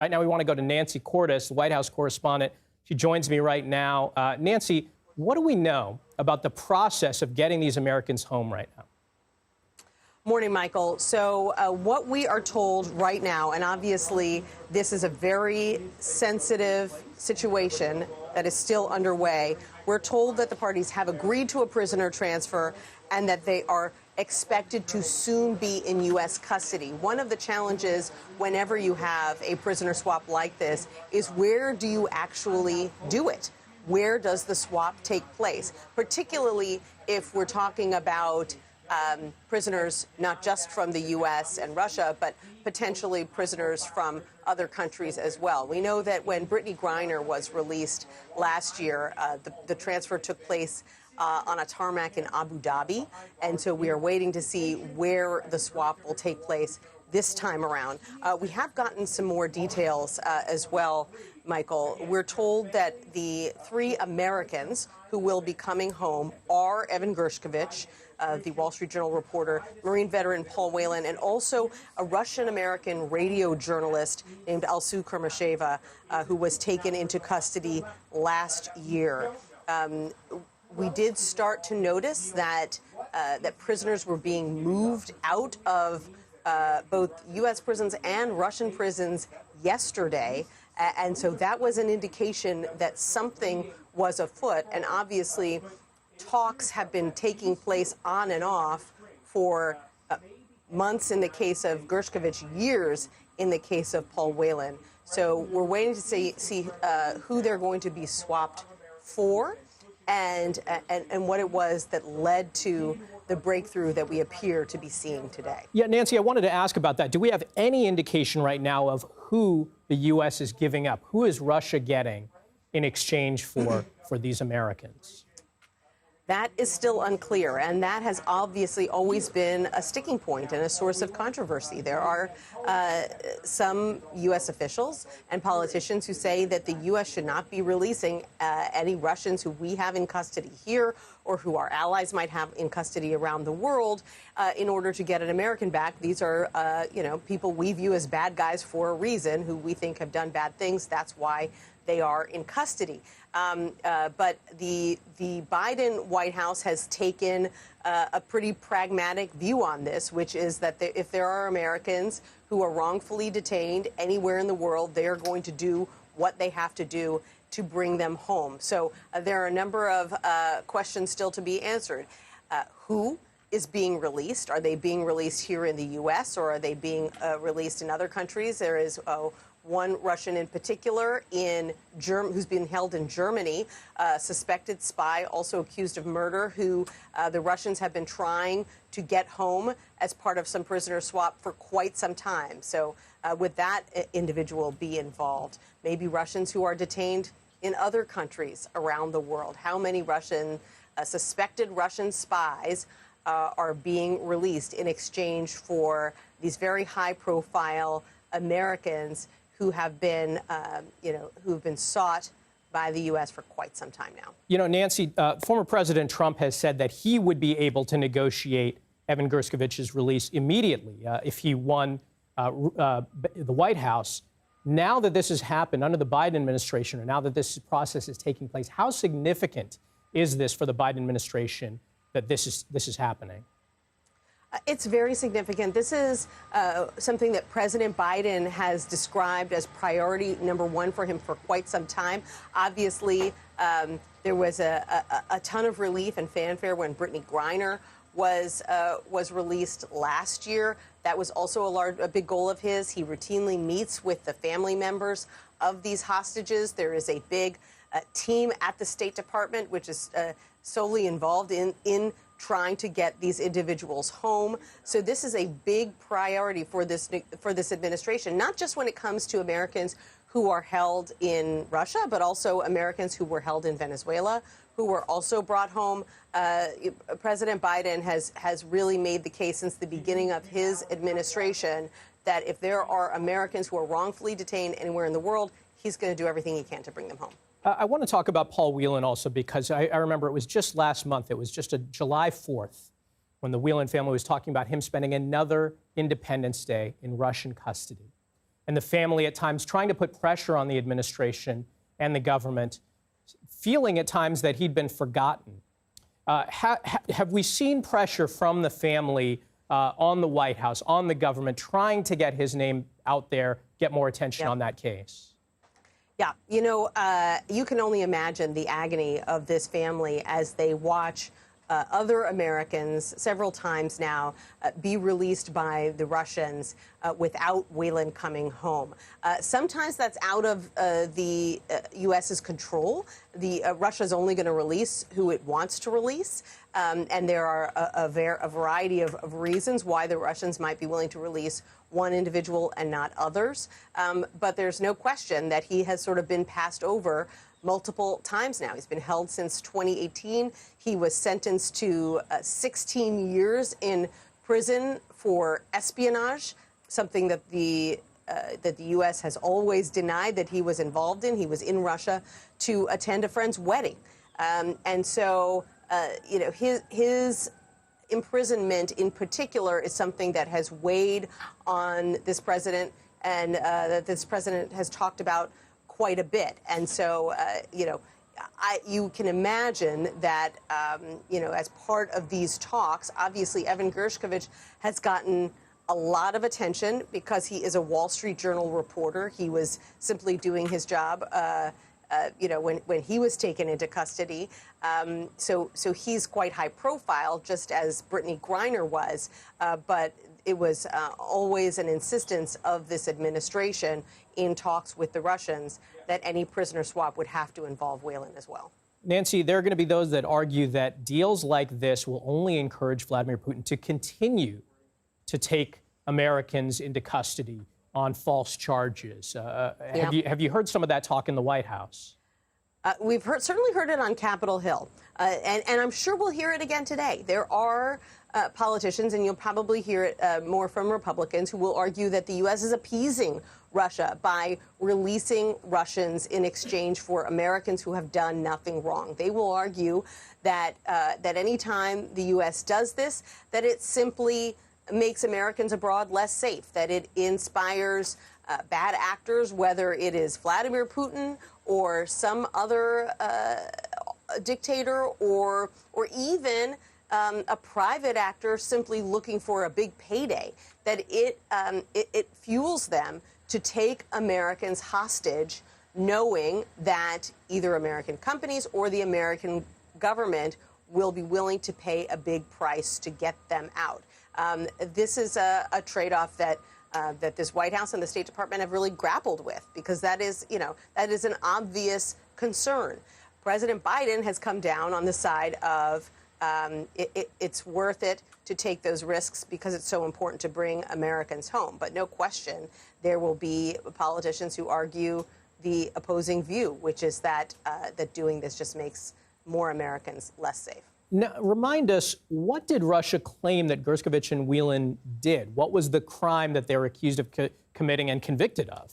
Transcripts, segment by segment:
Right now, we want to go to Nancy Cordes, the White House correspondent. She joins me right now. Nancy, what do we know about the process of getting these Americans home right now? Morning, Michael. So what we are told right now, and obviously this is a very sensitive situation that is still underway, we're told that the parties have agreed to a prisoner transfer and that they are expected to soon be in U.S. custody. One of the challenges whenever you have a prisoner swap like this is where do you actually do it? Where does the swap take place? Particularly if we're talking about prisoners not just from the U.S. and Russia, but potentially prisoners from other countries as well. We know that when Brittany Griner was released last year, the transfer took place on a tarmac in Abu Dhabi, and so we are waiting to see where the swap will take place this time around. We have gotten some more details as well, Michael. We're told that the 3 Americans who will be coming home are Evan Gershkovich, the Wall Street Journal reporter, Marine veteran Paul Whelan, and also a Russian-American radio journalist named Alsu Kurmasheva, who was taken into custody last year. We did start to notice that prisoners were being moved out of both U.S. prisons and Russian prisons yesterday. And so that was an indication that something was afoot. And obviously, talks have been taking place on and off for months in the case of Gershkovich, years in the case of Paul Whelan. So we're waiting to see who they're going to be swapped for and what it was that led to the breakthrough that we appear to be seeing today. Yeah, Nancy, I wanted to ask about that. Do we have any indication right now of who the U.S. is giving up? Who is Russia getting in exchange for these Americans? That is still unclear, and that has obviously always been a sticking point and a source of controversy. There are some U.S. officials and politicians who say that the U.S. should not be releasing any Russians who we have in custody here or who our allies might have in custody around the world in order to get an American back. These are, people we view as bad guys for a reason, who we think have done bad things. That's why they are in custody. But the Biden White House has taken a pretty pragmatic view on this, which is that if there are Americans who are wrongfully detained anywhere in the world, they are going to do what they have to do to bring them home. So there are a number of questions still to be answered. Who is being released? Are they being released here in the U.S. or are they being released in other countries? There is one Russian in particular who's been held in Germany, suspected spy, also accused of murder, who the Russians have been trying to get home as part of some prisoner swap for quite some time. So would that individual be involved? Maybe Russians who are detained in other countries around the world. How many suspected Russian spies are being released in exchange for these very high-profile Americans who have been, who've been sought by the U.S. for quite some time now? You know, Nancy, former President Trump has said that he would be able to negotiate Evan Gershkovich's release immediately if he won the White House. Now that this has happened under the Biden administration, or now that this process is taking place, how significant is this for the Biden administration that this is happening? It's very significant. This is something that President Biden has described as priority number 1 for him for quite some time. Obviously, there was a ton of relief and fanfare when Brittany Griner was released last year. That was also a big goal of his. He routinely meets with the family members of these hostages. There is a big team at the State Department which is solely involved in trying to get these individuals home. So this is a big priority for this administration, not just when it comes to Americans who are held in Russia, but also Americans who were held in Venezuela, who were also brought home. President Biden has really made the case since the beginning of his administration that if there are Americans who are wrongfully detained anywhere in the world, he's going to do everything he can to bring them home. I want to talk about Paul Whelan also, because I remember it was just last month. It was just a July 4th when the Whelan family was talking about him spending another Independence Day in Russian custody. and the family at times trying to put pressure on the administration and the government, feeling at times that he'd been forgotten. Have we seen pressure from the family on the White House, on the government, trying to get his name out there, get more attention on that case? Yeah, you know, you can only imagine the agony of this family as they watch other Americans several times now be released by the Russians without Whelan coming home. Sometimes that's out of the U.S.'s control. Russia's only going to release who it wants to release. And there are a variety of reasons why the Russians might be willing to release one individual and not others. But there's no question that he has sort of been passed over multiple times now. He's been held since 2018. He was sentenced to 16 years in prison for espionage, something that the U.S. has always denied that he was involved in. He was in Russia to attend a friend's wedding. And so, you know, his imprisonment in particular is something that has weighed on this president and that this president has talked about quite a bit. And so, you know, you can imagine that, you know, as part of these talks, obviously Evan Gershkovich has gotten a lot of attention because he is a Wall Street Journal reporter. He was simply doing his job, you know, when he was taken into custody. So he's quite high profile, just as Brittany Griner was. But it was always an insistence of this administration in talks with the Russians that any prisoner swap would have to involve Whelan as well. Nancy, there are going to be those that argue that deals like this will only encourage Vladimir Putin to continue to take Americans into custody on false charges. Have you heard some of that talk in the White House? We've certainly heard it on Capitol Hill, and I'm sure we'll hear it again today. There are politicians, and you'll probably hear it more from Republicans, who will argue that the U.S. is appeasing Russia by releasing Russians in exchange for Americans who have done nothing wrong. They will argue that that any time the U.S. does this, that it simply makes Americans abroad less safe, that it inspires bad actors, whether it is Vladimir Putin or some other dictator or even a private actor simply looking for a big payday, that it fuels them to take Americans hostage, knowing that either American companies or the American government will be willing to pay a big price to get them out. This is a trade-off that this White House and the State Department have really grappled with, because that is, you know, that is an obvious concern. President Biden has come down on the side of it's worth it to take those risks because it's so important to bring Americans home. But no question, there will be politicians who argue the opposing view, which is that that doing this just makes more Americans less safe. Now, remind us, what did Russia claim that Gershkovich and Whelan did? What was the crime that they were accused of committing and convicted of?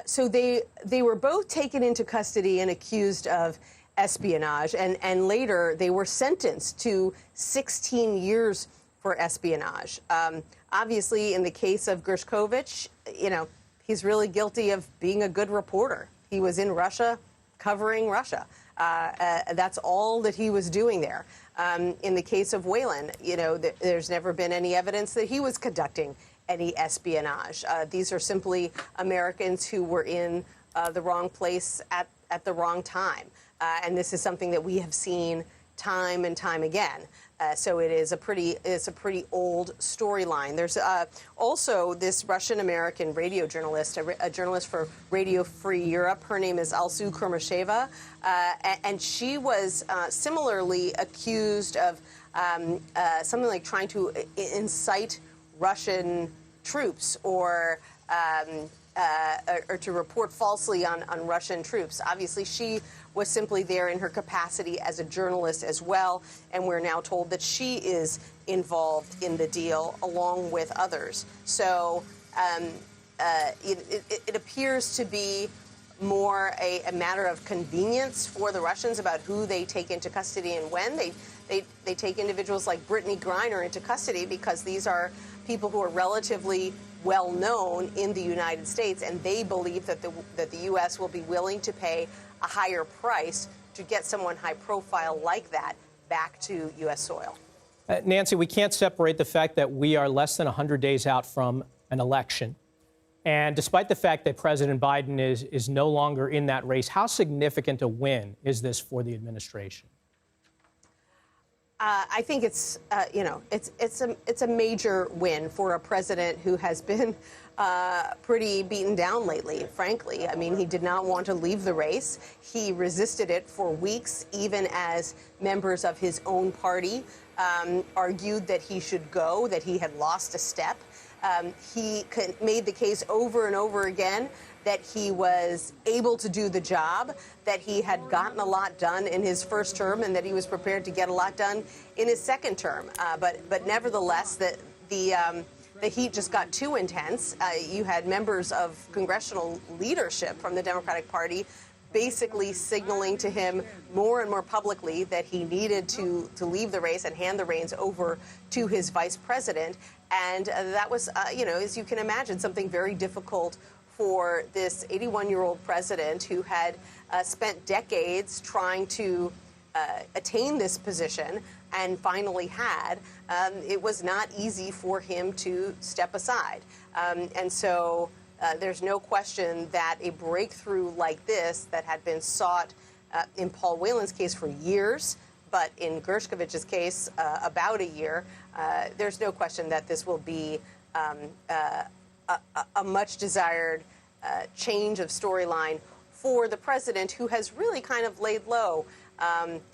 So they were both taken into custody and accused of espionage, and later they were sentenced to 16 years for espionage. Obviously, in the case of Gershkovich, you know, he's really guilty of being a good reporter. He was in Russia covering Russia. That's all that he was doing there. In the case of Whelan, you know, there's never been any evidence that he was conducting any espionage. These are simply Americans who were in the wrong place at the wrong time. And this is something that we have seen time and time again. So it's a pretty old storyline. There's also this Russian-American radio journalist, a journalist for Radio Free Europe. Her name is Alsu Kurmasheva, and she was similarly accused of something like trying to incite Russian troops or to report falsely on Russian troops. Obviously, she was simply there in her capacity as a journalist as well, and we're now told that she is involved in the deal along with others. So it appears to be more a matter of convenience for the Russians about who they take into custody and when. They take individuals like Brittany Griner into custody because these are people who are relatively well known in the United States, and they believe that the U.S. will be willing to pay a higher price to get someone high profile like that back to U.S. soil. Nancy, we can't separate the fact that we are less than 100 days out from an election. And despite the fact that President Biden is no longer in that race, how significant a win is this for the administration? I think it's a major win for a president who has been pretty beaten down lately, frankly. I mean, he did not want to leave the race. He resisted it for weeks, even as members of his own party argued that he should go, that he had lost a step. He made the case over and over again that he was able to do the job, that he had gotten a lot done in his first term, and that he was prepared to get a lot done in his second term. But nevertheless, the heat just got too intense. You had members of congressional leadership from the Democratic Party basically signaling to him more and more publicly that he needed to leave the race and hand the reins over to his vice president. And that was, as you can imagine, something very difficult for this 81-year-old president who had spent decades trying to attain this position and finally had. It was not easy for him to step aside. And so there's no question that a breakthrough like this that had been sought in Paul Whelan's case for years, but in Gershkovich's case about a year, there's no question that this will be a much desired change of storyline for the president, who has really kind of laid low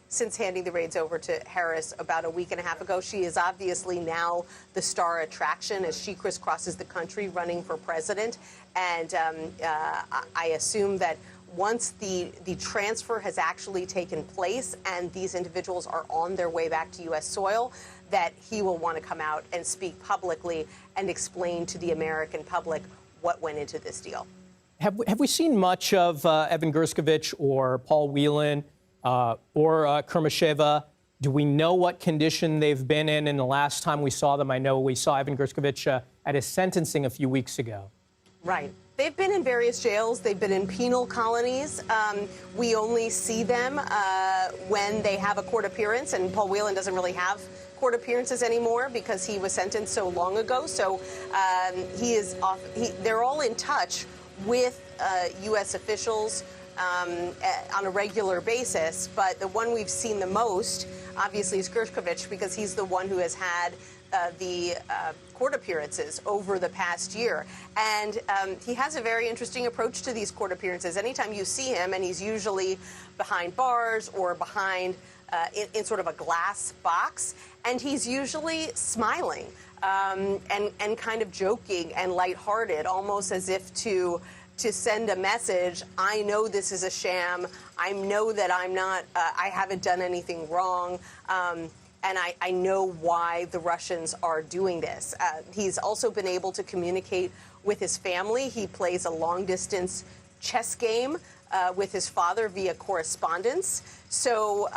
since handing the reins over to Harris about a week and a half ago. She is obviously now the star attraction as she crisscrosses the country running for president. And I assume that once the transfer has actually taken place and these individuals are on their way back to U.S. soil, that he will want to come out and speak publicly and explain to the American public what went into this deal. Have we seen much of Evan Gershkovich or Paul Whelan or Kurmasheva? Do we know what condition they've been in the last time we saw them? I know we saw Evan Gershkovich at his sentencing a few weeks ago. Right. They've been in various jails. They've been in penal colonies. We only see them when they have a court appearance, and Paul Whelan doesn't really have court appearances anymore because he was sentenced so long ago. So he is off. They're all in touch with U.S. officials on a regular basis. But the one we've seen the most, obviously, is Gershkovich, because he's the one who has had the court appearances over the past year. And he has a very interesting approach to these court appearances. Anytime you see him, and he's usually behind bars or behind in sort of a glass box, and he's usually smiling and kind of joking and lighthearted, almost as if to send a message. I know this is a sham. I know that I haven't done anything wrong. And I know why the Russians are doing this. He's also been able to communicate with his family. He plays a long-distance chess game with his father via correspondence. So,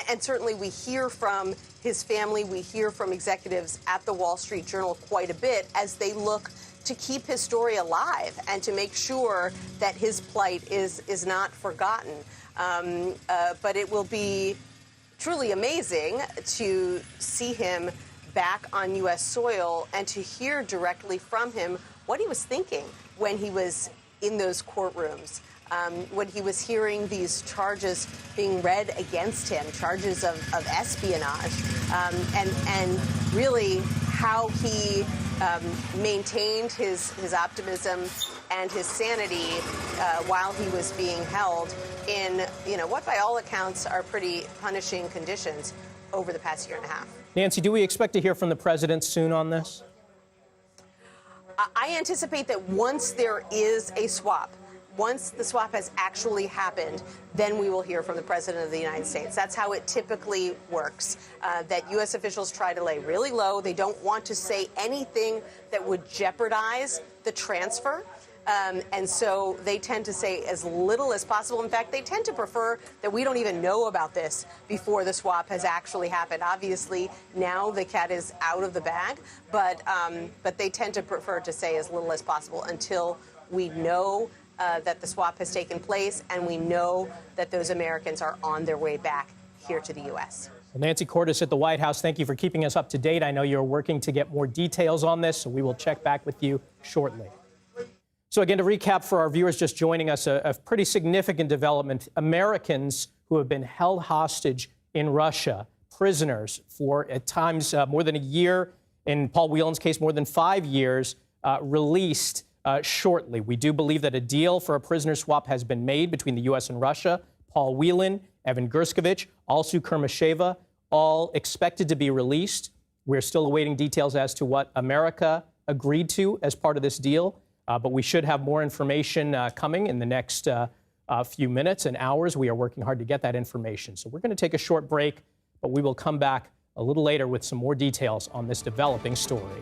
and certainly we hear from his family, we hear from executives at the Wall Street Journal quite a bit as they look to keep his story alive and to make sure that his plight is not forgotten. But it will be truly amazing to see him back on U.S. soil and to hear directly from him what he was thinking when he was in those courtrooms, when he was hearing these charges being read against him, charges of espionage, and really how he maintained his optimism and his sanity while he was being held in, what by all accounts are pretty punishing conditions over the past year and a half. Nancy, do we expect to hear from the president soon on this? I anticipate that once there is a swap, once the swap has actually happened, then we will hear from the President of the United States. That's how it typically works, that U.S. officials try to lay really low. They don't want to say anything that would jeopardize the transfer. And so they tend to say as little as possible. In fact, they tend to prefer that we don't even know about this before the swap has actually happened. Obviously, now the cat is out of the bag, but they tend to prefer to say as little as possible until we know that the swap has taken place and we know that those Americans are on their way back here to the U.S. Well, Nancy Cordes at the White House, thank you for keeping us up to date. I know you're working to get more details on this, so we will check back with you shortly. So again, to recap for our viewers just joining us, a pretty significant development. Americans who have been held hostage in Russia, prisoners for at times more than a year, in Paul Whelan's case more than 5 years, released shortly. We do believe that a deal for a prisoner swap has been made between the U.S. and Russia. Paul Whelan, Evan Gershkovich, Alsu Kurmasheva, all expected to be released. We're still awaiting details as to what America agreed to as part of this deal. But we should have more information coming in the next few minutes and hours. We are working hard to get that information. So we're going to take a short break, but we will come back a little later with some more details on this developing story.